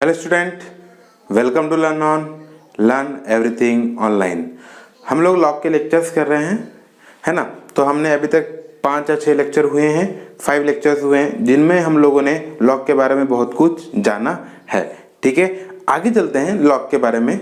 Hello student, welcome to learn everything online. हम लोग log के लेक्चर्स कर रहे हैं, है ना। तो हमने अभी तक 5 या 6 लेक्चर हुए हैं, 5 लेक्चर्स हुए हैं, जिनमें हम लोगों ने लॉग के बारे में बहुत कुछ जाना है। ठीक है, आगे चलते हैं लॉग के बारे में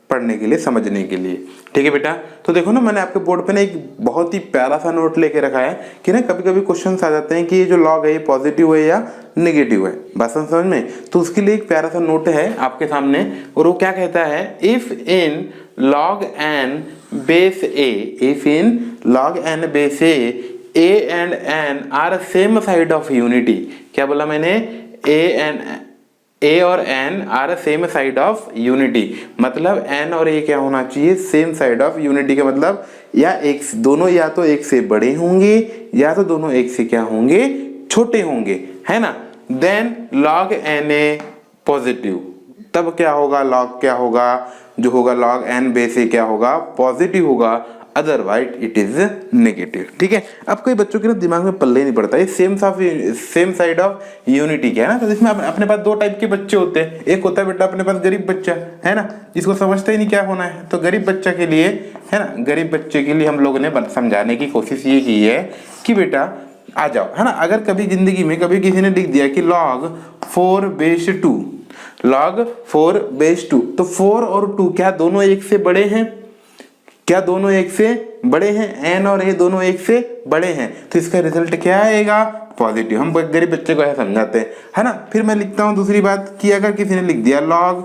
पढ़ने के लिए, समझने के लिए। ठीक है बेटा, तो देखो ना, मैंने आपके बोर्ड पे ना एक बहुत ही प्यारा सा नोट लेके रखा है कि ना कभी कभी क्वेश्चन आ जाते हैं कि ये जो लॉग है ये पॉजिटिव है या नेगेटिव है, बात समझ में। तो उसके लिए एक प्यारा सा नोट है आपके सामने, और वो क्या कहता है, if in log n base a, if in log n base a and n are same side of unity। क्या बोला मैंने, a और n are same side of unity, मतलब n और a क्या होना चाहिए, सेम साइड ऑफ यूनिटी। का मतलब या एक दोनों या तो एक से बड़े होंगे या तो दोनों एक से क्या होंगे, छोटे होंगे, है ना। Then log n a positive, तब क्या होगा, लॉग क्या होगा, जो होगा log n बेस a क्या होगा, पॉजिटिव होगा, अदरवाइज इट इज नेगेटिव। ठीक है, अब कई बच्चों के ना दिमाग में पल्ले नहीं पड़ता है सेम साइड ऑफ यूनिटी क्या है ना। तो इसमें अपने पास 2 टाइप के बच्चे होते हैं। एक होता है बेटा अपने पास गरीब बच्चा, है ना, जिसको समझता ही नहीं क्या होना है। तो गरीब बच्चा के लिए, है ना, गरीब बच्चे के लिए हम लोगों ने समझाने की कोशिश ये की है कि बेटा आ जाओ, है ना। अगर कभी जिंदगी में कभी किसी ने लिख दिया कि log 4/2, log 4/2, तो 4 और 2 क्या दोनों एक से बड़े हैं, क्या दोनों एक से बड़े हैं, n और a दोनों एक से बड़े हैं, तो इसका रिजल्ट क्या आएगा, पॉजिटिव। हम गरीब बच्चे को ऐसा समझाते हैं, है ना। फिर मैं लिखता हूं दूसरी बात कि अगर किसी ने लिख दिया log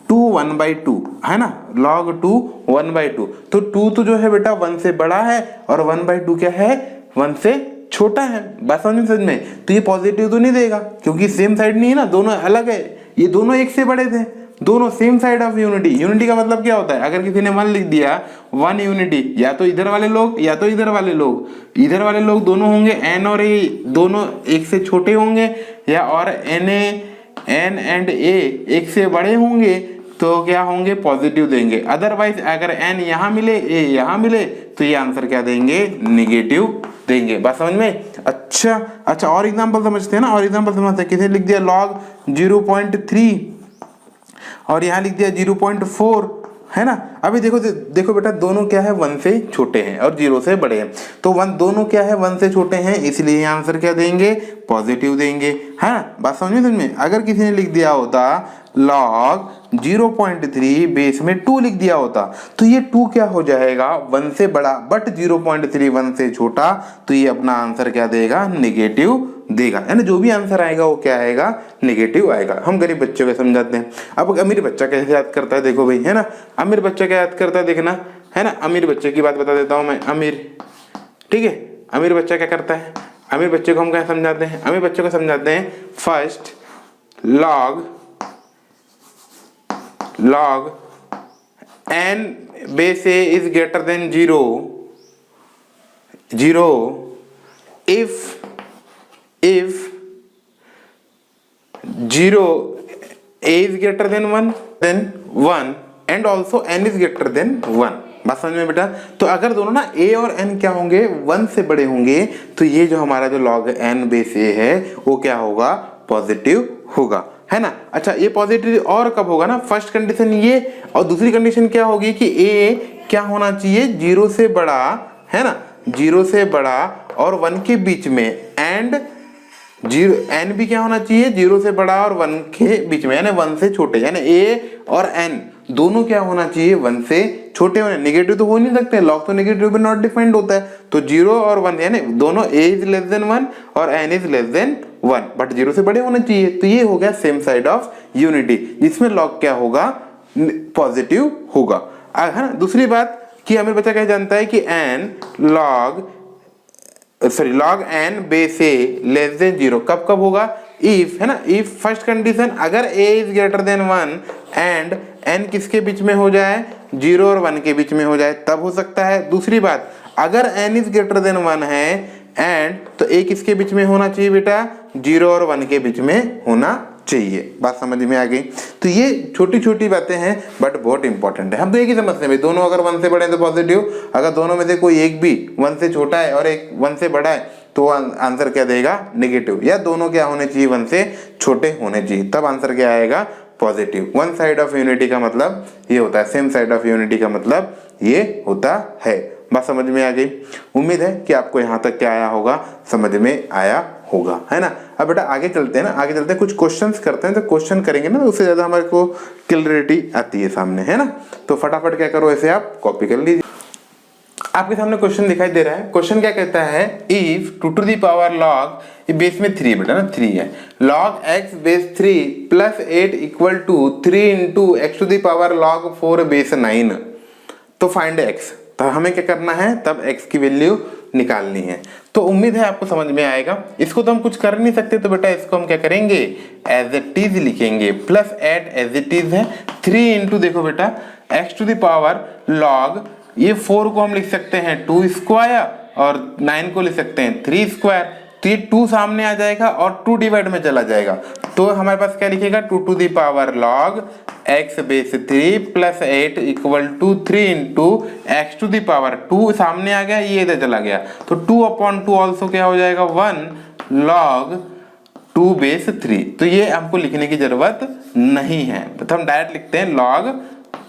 2 1/2, है ना, log 2 1/2, तो 2 तो जो है बेटा 1 से बड़ा है और 1/2 क्या है, 1 से छोटा है। बात समझ में। तो ये पॉजिटिव तो नहीं देगा क्योंकि सेम साइड नहीं है ना, दोनों अलग है, ये दोनों एक से बड़े थे, दोनों same side of unity. Unity का मतलब क्या होता है, अगर किसी ने 1 लिख दिया, 1 यूनिटी, या तो इधर वाले लोग या तो इधर वाले लोग, इधर वाले लोग दोनों होंगे n और a दोनों एक से छोटे होंगे, या और n एंड a एक से बड़े होंगे, तो क्या होंगे, पॉजिटिव देंगे। अदरवाइज अगर n यहाँ मिले a यहाँ मिले तो ये आंसर क्या देंगे, निगेटिव देंगे। बात समझ में। अच्छा और एग्जांपल समझते हैं ना, और एग्जांपल समझते हैं। किसी ने लिख दिया log 0.3 और यहाँ लिख दिया 0.4, है ना। अभी देखो बेटा, दोनों क्या है, 1 से छोटे हैं और 0 से बड़े हैं, तो 1 दोनों क्या है, 1 से छोटे हैं, इसलिए आंसर क्या देंगे, पॉजिटिव देंगे, है ना। बात समझ में। अगर किसी ने लिख दिया होता log 0.3 बेस में 2 लिख दिया होता, तो ये 2 क्या हो जाएगा, 1 से बड़ा, बट 0.3 1 से छोटा, तो ये अपना आंसर क्या देगा, नेगेटिव देगा, है ना। जो भी आंसर आएगा वो क्या आएगा, नेगेटिव आएगा। हम गरीब बच्चों को समझाते हैं। अब अमीर बच्चा कैसे याद करता है, देखो भाई, है ना। अमीर बच्चा क्या याद करता है, देखना, है ना। अमीर बच्चे की बात बता देता हूं मैं, अमीर, ठीक है। अमीर बच्चा क्या करता है, अमीर बच्चे को हम क्या समझाते हैं, अमीर बच्चे को समझाते हैं, first log n base a is greater than 0 if 0 a is greater than 1 and also n is greater than 1। बात समझ में बेटा। तो अगर दोनों ना a और n क्या होंगे, 1 से बड़े होंगे, तो ये जो हमारा जो log n base a है वो क्या होगा, पॉजिटिव होगा, है ना। अच्छा, ये पॉजिटिव और कब होगा ना, फर्स्ट कंडीशन ये, और दूसरी कंडीशन क्या होगी कि a क्या होना चाहिए, 0 से बड़ा, है ना, 0 से बड़ा और 1 के बीच में, एंड 0 n भी क्या होना चाहिए, 0 से बड़ा और 1 के बीच में, यानी 1 से छोटे, यानी a और n दोनों क्या होना चाहिए, 1 से छोटे होने। नेगेटिव तो हो नहीं सकते, लॉग तो नेगेटिव पे नॉट डिफाइंड होता है, तो 0 और 1 यानी दोनों a इज लेस देन 1 और n is less than 1, but 0 से बड़े होने चाहिए। तो ये हो गया सेम साइड ऑफ यूनिटी, जिसमें लॉग क्या होगा, पॉजिटिव होगा, है ना। दूसरी बात कि हमें बच्चा क्या जानता है कि log n base a less than 0 कब कब होगा, इफ, है ना, इफ फर्स्ट कंडीशन अगर a is greater than 1 and n किसके बीच में हो जाए, 0 और 1 के बीच में हो जाए, तब हो सकता है। दूसरी बात, अगर n इज ग्रेटर देन 1 है एंड, तो a किसके बीच में होना चाहिए बेटा, 0 और 1 के बीच में होना चाहिए। बात समझ में आ गई। तो ये छोटी छोटी बातें हैं बट बहुत इंपॉर्टेंट है। हम तो एक ही समझते हैं, दोनों अगर 1 से बड़े हैं तो पॉजिटिव, अगर दोनों में से कोई एक भी 1 से छोटा है और एक 1 से बड़ा है तो आंसर क्या देगा, नेगेटिव, या दोनों क्या होने चाहिए, 1 से छोटे होने चाहिए, तब आंसर क्या आएगा, positive. One side of unity का मतलब ये होता है, सेम साइड ऑफ यूनिटी का मतलब ये होता है। बात समझ में आ गई। उम्मीद है कि आपको यहाँ तक क्या आया होगा, समझ में आया होगा, है ना। अब बेटा आगे चलते हैं ना, आगे चलते हैं, कुछ क्वेश्चंस करते हैं। तो क्वेश्चन करेंगे ना, उससे ज्यादा हमारे को क्लियरिटी आती है सामने, है ना। तो फटाफट क्या करो, ऐसे आप कॉपी कर लीजिए। आपके सामने क्वेश्चन दिखाई दे रहा है। क्वेश्चन क्या कहता है, if 2 to the power log, ये बेस में 3 बेटा ना, 3 है, log x base 3 plus 8 equal to 3 into x to the power log 4 base 9, तो फाइंड x। तो हमें क्या करना है, तब x की वैल्यू निकालनी है। तो उम्मीद है आपको समझ में आएगा। इसको तो हम कुछ कर नहीं सकते, तो बेटा इसको हम क्या करेंगे, एज इट इज लिखेंगे, plus eight as it is है 3 इंटू, देखो बेटा x to the power log, ये 4 को हम लिख सकते हैं 2 स्क्वायर और 9 को लिख सकते हैं 3 स्क्वायर। तो ये 2 सामने आ जाएगा और 2 डिवाइड में चला जाएगा, तो हमारे पास क्या लिखेगा, 2 to the power log x base 3 plus 8 equal to 3 into x to the power 2 सामने आ गया, ये इधर चला गया, तो 2/2 ऑल्सो क्या हो जाएगा, 1 log 2 बेस 3। तो ये हमको लिखने की जरूरत नहीं है, तो हम डायरेक्ट लिखते हैं log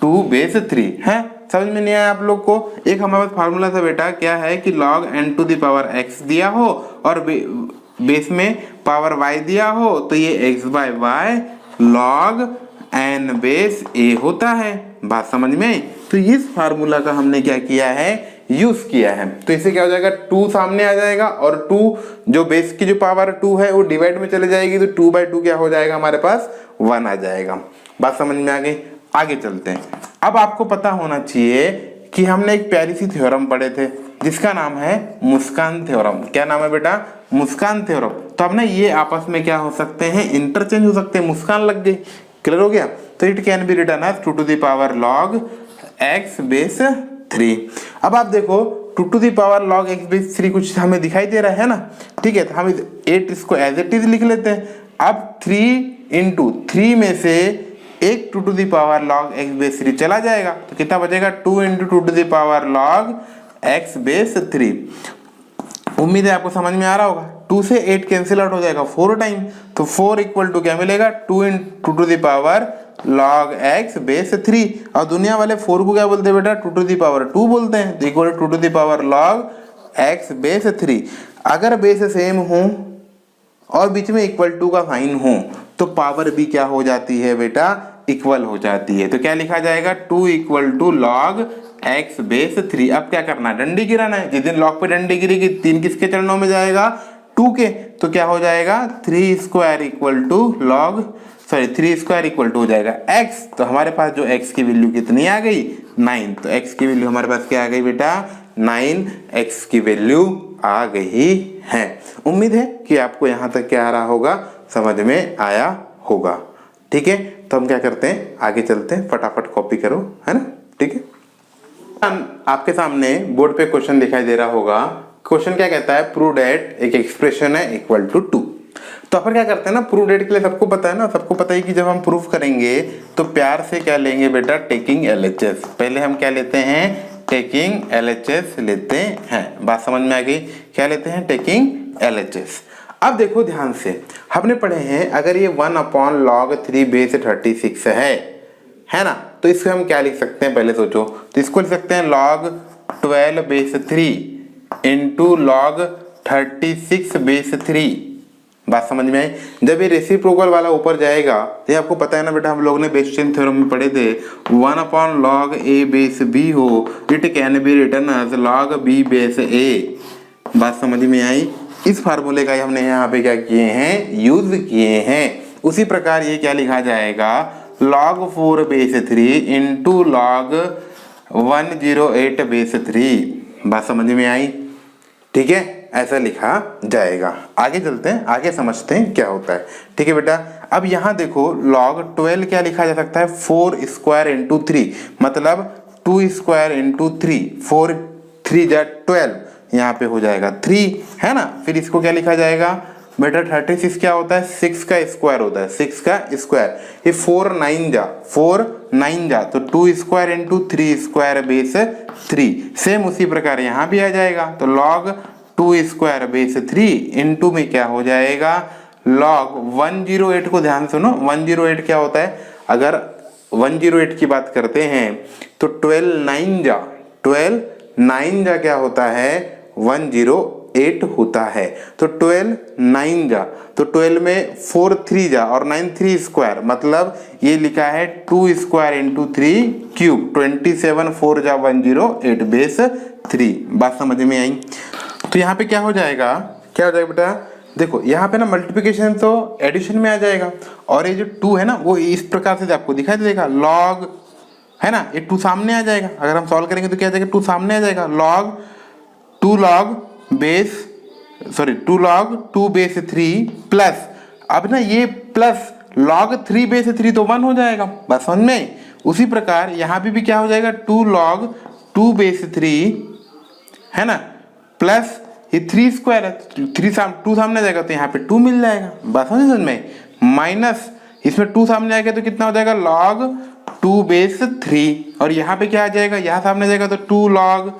2 बेस 3 है। समझ में नहीं आया आप लोग को। एक हमारे पास फार्मूला था बेटा, क्या है कि log n to the power x दिया हो और बेस में पावर y दिया हो, तो ये x by y log n base a होता है। बात समझ में आई। तो इस फार्मूला का हमने क्या किया है, यूज किया है। तो इससे क्या हो जाएगा, 2 सामने आ जाएगा और 2 जो बेस की जो पावर 2 है वो डिवाइड में चले जाएगी, तो 2/2 क्या हो जाएगा, हमारे पास 1 आ जाएगा। बात समझ में आ गई। आगे चलते हैं। अब आपको पता होना चाहिए कि हमने एक प्यारी सी थ्योरम पढ़े थे जिसका नाम है मुस्कान थ्योरम। क्या नाम है बेटा, मुस्कान थ्योरम। तो अब ना ये आपस में क्या हो सकते हैं, इंटरचेंज हो सकते हैं। मुस्कान लग गई, क्लियर हो गया। तो it can be written as 2 to the power log x base 3। अब आप देखो 2 to the power log x base 3 कुछ हमें दिखाई दे रहा है ना, ठीक है। तो हम 8 इसको एज इट इज लिख लेते हैं। अब 3 इंटू 3 में से एक 2 to the power log x base 3 चला जाएगा, तो कितना बचेगा, 2 into 2 to the power log x base 3। उम्मीद है आपको समझ में आ रहा होगा। 2 से 8 कैंसिल आउट हो जाएगा 4 टाइम, तो 4 इक्वल टू क्या मिलेगा, 2 into 2 to the power log x base 3। और दुनिया वाले 4 को क्या बोलते हैं बेटा, 2 टू द पावर 2 बोलते हैं, तो equal 2 to the power log x base 3। अगर बेस सेम हो और बीच में इक्वल टू का साइन हो, तो पावर भी क्या हो जाती है बेटा, इक्वल हो जाती है। तो क्या लिखा जाएगा, 2 equal to log x base 3। अब क्या करना है, डंडी गिराना है। जिस दिन log पे डंडी गिरेगी 3 किसके चरणों में जाएगा, 2 के, तो क्या हो जाएगा, 3 square equal to log 3 square equal to हो जाएगा x। तो हमारे पास जो x की वैल्यू कितनी आ गई, 9। तो x की वैल्यू हमारे पास क्या आ गई बेटा, 9 x की वैल्यू आ गई है। उम्मीद है कि आपको यहाँ तक क्या आ रहा होगा, समझ में आया होगा, ठीक है। तो हम क्या करते हैं, आगे चलते हैं, फटाफट कॉपी करो, है ना, ठीक है। आपके सामने बोर्ड पे क्वेश्चन दिखाई दे रहा होगा। क्वेश्चन क्या कहता है, प्रूव दैट एक एक्सप्रेशन है इक्वल टू 2। तो अपन क्या करते हैं ना, प्रूव दैट के लिए सबको पता है ना, सबको पता है कि जब हम प्रूफ करेंगे तो प्यार से क्या लेंगे बेटा, टेकिंग LHS। पहले हम क्या लेते हैं, टेकिंग LHS लेते हैं। बात समझ में आ गई, क्या लेते हैं, टेकिंग LHS। अब देखो ध्यान से, हमने पढ़े हैं अगर ये 1/log 3 बेस 36 है ना, तो इसको हम क्या लिख सकते हैं, पहले सोचो। तो इसको लिख सकते हैं log 12 base 3 into log 36 base 3। बात समझ में आई। जब ये रेसिप्रोकल वाला ऊपर जाएगा, तो ये आपको पता है ना बेटा, हम लोग ने बेस 10 थ्योरम में पढ़े थे, 1/log a बेस b हो, it can be written as log b base a। बात समझ में आई। इस फार्मूले का हमने यहाँ पे क्या किए हैं, यूज किए हैं। उसी प्रकार ये क्या लिखा जाएगा, log 4 base 3 into log 108 base 3। बात समझ में आई, ठीक है, ऐसा लिखा जाएगा। आगे चलते हैं, आगे समझते हैं क्या होता है, ठीक है बेटा। अब यहाँ देखो log 12 क्या लिखा जा सकता है, 4 स्क्वायर इंटू 3, मतलब 2 स्क्वायर इंटू 3, 4 3 जा 12, यहाँ पे हो जाएगा 3, है ना। फिर इसको क्या लिखा जाएगा बेटा, 36 क्या होता है, 6 का स्क्वायर होता है, 6 का स्क्वायर। ये 4 9 जा, तो 2 square into 3 square base 3। Same उसी प्रकार यहाँ भी आ जाएगा। तो log 2 स्क्वायर बेस 3 इंटू में क्या हो जाएगा log 108 को ध्यान सुनो 108 क्या होता है अगर 108 की बात करते हैं तो 12 9 जा क्या होता है 108 होता है। तो 12 9 जा तो 12 में 4 3 जा और 9 3 स्क्वायर मतलब ये लिखा है 2 स्क्वायर इंटू 3 क्यूब 27 4 जा 108 बेस 3। बात समझ में आई। तो यहाँ पे क्या हो जाएगा बेटा देखो यहाँ पे ना मल्टीप्लिकेशन तो एडिशन में आ जाएगा और ये जो 2 है ना वो इस प्रकार से आपको दिखाई देगा log है ना ये 2 सामने आ जाएगा। अगर हम सॉल्व करेंगे तो क्या आ जाएगा 2 सामने आ जाएगा log 2 log 2 बेस 3 प्लस अब ना ये प्लस log 3 बेस 3 तो 1 हो जाएगा। बस समझ में। उसी प्रकार यहाँ पे भी क्या हो जाएगा 2 log 2 बेस 3 है ना प्लस ये 3 स्क्वायर है 2 सामने आ जाएगा तो यहाँ पे 2 मिल जाएगा। बस समझ में। माइनस इसमें 2 सामने आएगा तो कितना हो जाएगा log 2 बेस 3 और यहाँ पे क्या आ जाएगा यहाँ सामने आ जाएगा तो 2 log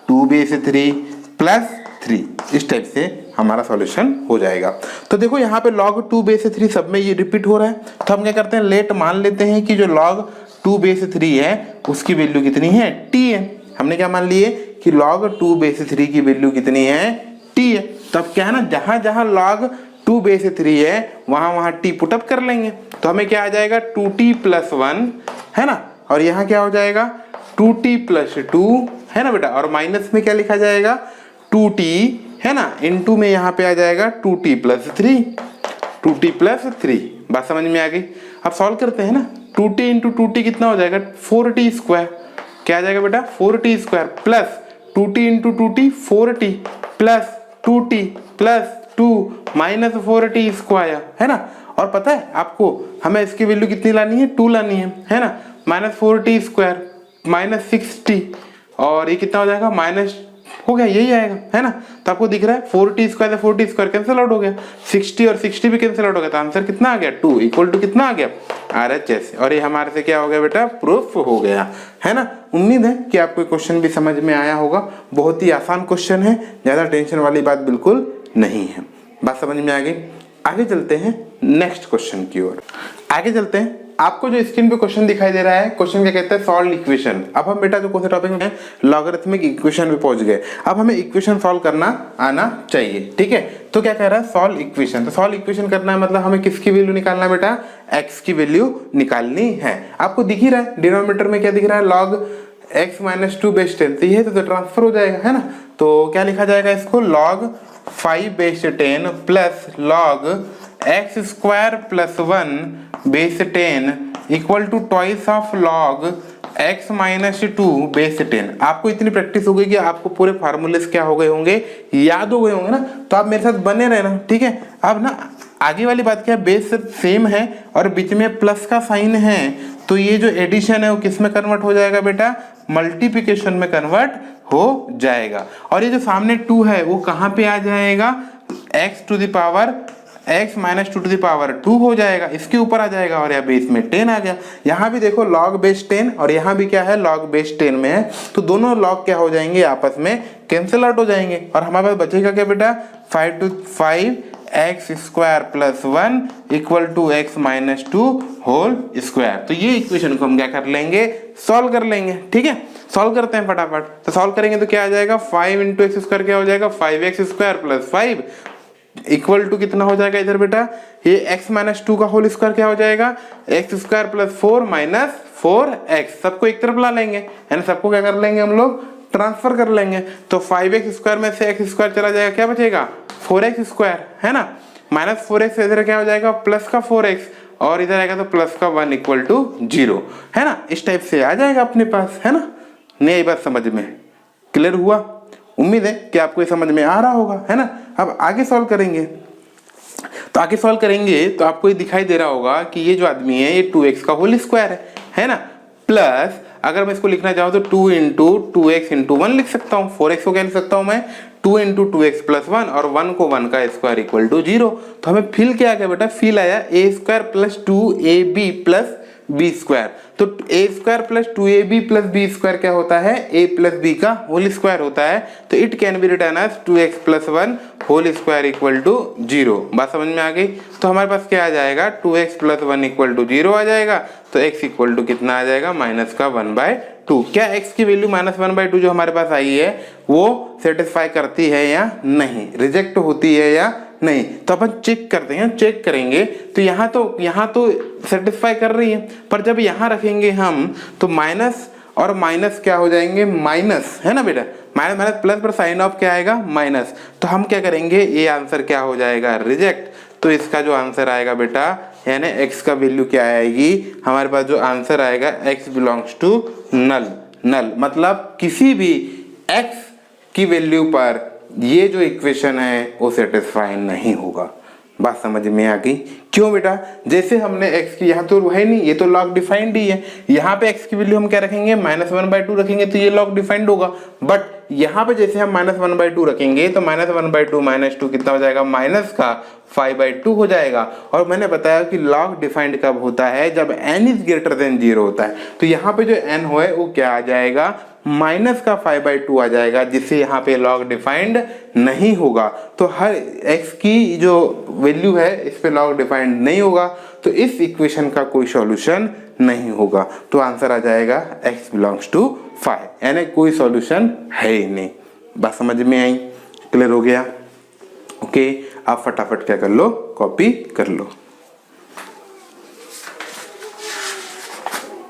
2 बेस 3 प्लस 3। इस टाइप से हमारा सॉल्यूशन हो जाएगा। तो देखो यहाँ पे log 2 बेस 3 सब में ये रिपीट हो रहा है तो हम क्या करते हैं लेट मान लेते हैं कि जो log 2 बेस 3 है उसकी वैल्यू कितनी है t है। हमने क्या मान लिए कि log 2 बेस 3 की वैल्यू कितनी है t है। तो अब क्या है ना जहां जहां log 2 बेस 3 है वहां t पुटअप कर लेंगे तो हमें क्या आ जाएगा 2t प्लस 1 है ना और यहाँ क्या हो जाएगा 2t प्लस 2 है ना बेटा और माइनस में क्या लिखा जाएगा 2t है ना इंटू में यहाँ पे आ जाएगा 2t प्लस 3 बात समझ में आ गई। अब सॉल्व करते हैं ना 2t इंटू 2t कितना हो जाएगा 4t स्क्वायर क्या आ जाएगा बेटा 4t square plus 2t into 2t 4t plus 2t plus 2 minus 4t square है ना। और पता है आपको हमें इसकी वैल्यू कितनी लानी है 2 लानी है ना minus 4t square minus 6t और ये कितना हो जाएगा माइनस हो गया यही आएगा है ना। तो आपको दिख रहा है 4t स्क्वायर से 4t स्क्वायर कैंसिल आउट हो गया 60 और 60 भी कैंसिल आउट हो गया तो आंसर कितना आ गया 2 इक्वल टू कितना आ गया RHS और ये हमारे से क्या हो गया बेटा प्रूफ हो गया है ना। उम्मीद है कि आपको क्वेश्चन भी समझ में आया होगा। बहुत ही आसान क्वेश्चन है ज्यादा टेंशन वाली बात बिल्कुल नहीं है। बात समझ में आ गई। आगे चलते हैं नेक्स्ट क्वेश्चन की ओर। आगे चलते हैं आपको जो स्क्रीन पे क्वेश्चन दिखाई दे रहा है क्वेश्चन क्या कहता है सॉल्व इक्वेशन। अब हम बेटा जो कौन से टॉपिक में लॉगरिथमिक इक्वेशन पे पहुंच गए। अब हमें इक्वेशन सॉल्व करना आना चाहिए ठीक है। तो क्या कह रहा है सॉल्व इक्वेशन। तो सॉल्व इक्वेशन करना है मतलब हमें किसकी वैल्यू निकालना है बेटा x की वैल्यू निकालनी है। आपको दिख ही रहा है डिनोमिनेटर में क्या दिख रहा है log x माइनस 2 बेस 10 तो ये तो ट्रांसफर हो जाएगा है ना। तो क्या लिखा जाएगा इसको log 5 base 10 plus log x square plus 1 base 10 equal to twice of log x minus 2 base 10। आपको इतनी प्रैक्टिस हो गई कि आपको पूरे फार्मूलेस क्या हो गए होंगे याद हो गए होंगे ना। तो आप मेरे साथ बने रहना ठीक है। अब ना आगे वाली बात क्या है बेस सेम है और बीच में प्लस का साइन है तो ये जो एडिशन है वो किस में कन्वर्ट हो जाएगा बेटा मल्टीप्लिकेशन में कन्वर्ट हो जाएगा। और ये जो सामने 2 है वो कहाँ पे आ जाएगा x to the power x minus 2 to the power 2 हो जाएगा इसके ऊपर आ जाएगा और यहाँ बेस में 10 आ गया। यहाँ भी देखो log बेस 10 और यहाँ भी क्या है log बेस 10 में है तो दोनों log क्या हो जाएंगे आपस में कैंसिल आउट हो जाएंगे और हमारे पास बचेगा क्या बेटा 5 to 5 x square plus 1 equal to x minus 2 whole square. तो ये इक्वेशन को हम क्या कर लेंगे सॉल्व कर लेंगे ठीक है। सॉल्व करते हैं फटाफट। तो सॉल्व करेंगे तो क्या आ जाएगा 5 इंटू एक्स स्क्वायर क्या हो जाएगा 5x square plus 5 equal to कितना हो जाएगा इधर बेटा ये x माइनस 2 का होल स्क्वायर क्या हो जाएगा x square plus 4 minus 4x सबको एक तरफ ला लेंगे यानी सबको क्या कर लेंगे हम लोग ट्रांसफर कर लेंगे। तो 5x स्क्वायर में से x स्क्वायर चला जाएगा क्या बचेगा 4x स्क्वायर है ना माइनस 4x इधर क्या हो जाएगा प्लस का 4x और इधर आएगा तो प्लस का 1 इक्वल टू 0 है ना। इस टाइप से आ जाएगा अपने पास है ना। नई बात समझ में क्लियर हुआ। उम्मीद है कि आपको ये समझ में आ रहा होगा है ना। अब आगे सॉल्व करेंगे तो आगे सॉल्व करेंगे तो आपको ये दिखाई दे रहा होगा कि ये जो आदमी है ये 2x का होल स्क्वायर है ना प्लस अगर मैं इसको लिखना चाहूँ तो 2 इंटू 2x इंटू 1 लिख सकता हूँ 4x को क्या लिख सकता हूँ मैं 2 इंटू 2x प्लस 1 और 1 को 1 का स्क्वायर इक्वल टू 0। तो हमें फिल क्या आ गया बेटा फिल आया a square plus 2ab plus B square. तो A square plus 2ab plus B square क्या होता है, a प्लस बी का होल स्क्वायर होता है। तो it can be written as 2x plus 1 whole square equal to 0। बात समझ में आ गई। तो हमारे पास क्या आ जाएगा, 2x प्लस 1 इक्वल टू 0 आ जाएगा। तो x इक्वल टू कितना आ जाएगा, माइनस का 1/2। क्या x की वैल्यू माइनस 1/2 जो हमारे पास आई है वो सेटिस्फाई करती है या नहीं, रिजेक्ट होती है या नहीं। तो अपन चेक करते हैं, चेक करेंगे। तो यहाँ तो सेटिस्फाई कर रही है, पर जब यहाँ रखेंगे हम तो माइनस और माइनस क्या हो जाएंगे, माइनस, है ना बेटा, माइनस माइनस प्लस पर साइन ऑफ क्या आएगा, माइनस। तो हम क्या करेंगे, ये आंसर क्या हो जाएगा, रिजेक्ट। तो इसका जो आंसर आएगा बेटा, यानी x का वैल्यू क्या आएगी, हमारे पास जो आंसर आएगा x बिलोंग्स टू नल। नल मतलब किसी भी x की वैल्यू पर ये जो इक्वेशन है वो सेटिस्फाई नहीं होगा। बात समझ में आ गई। क्यों बेटा, जैसे हमने x की, यहाँ तो है नहीं, ये तो लॉग डिफाइंड ही है। यहाँ पे x की वैल्यू हम क्या रखेंगे, माइनस 1/2 रखेंगे तो ये लॉग डिफाइंड होगा। बट यहाँ पे जैसे हम माइनस 1/2 रखेंगे तो माइनस 1/2 माइनस 2 कितना हो जाएगा, माइनस का 5/2 हो जाएगा। और मैंने बताया कि लॉग डिफाइंड कब होता है, जब n इज ग्रेटर देन 0 होता है। तो यहाँ पे जो n हो है वो क्या आ जाएगा, माइनस का 5/2 आ जाएगा, जिससे यहाँ पे लॉग डिफाइंड नहीं होगा। तो हर x की जो वैल्यू है इस पे लॉग डिफाइंड नहीं होगा, तो इस इक्वेशन का कोई सॉल्यूशन नहीं होगा। तो आंसर आ जाएगा x बिलोंग्स टू 5, यानी कोई सॉल्यूशन है ही नहीं। बात समझ में आई, क्लियर हो गया। ओके, आप फटाफट क्या कर लो, कॉपी कर लो।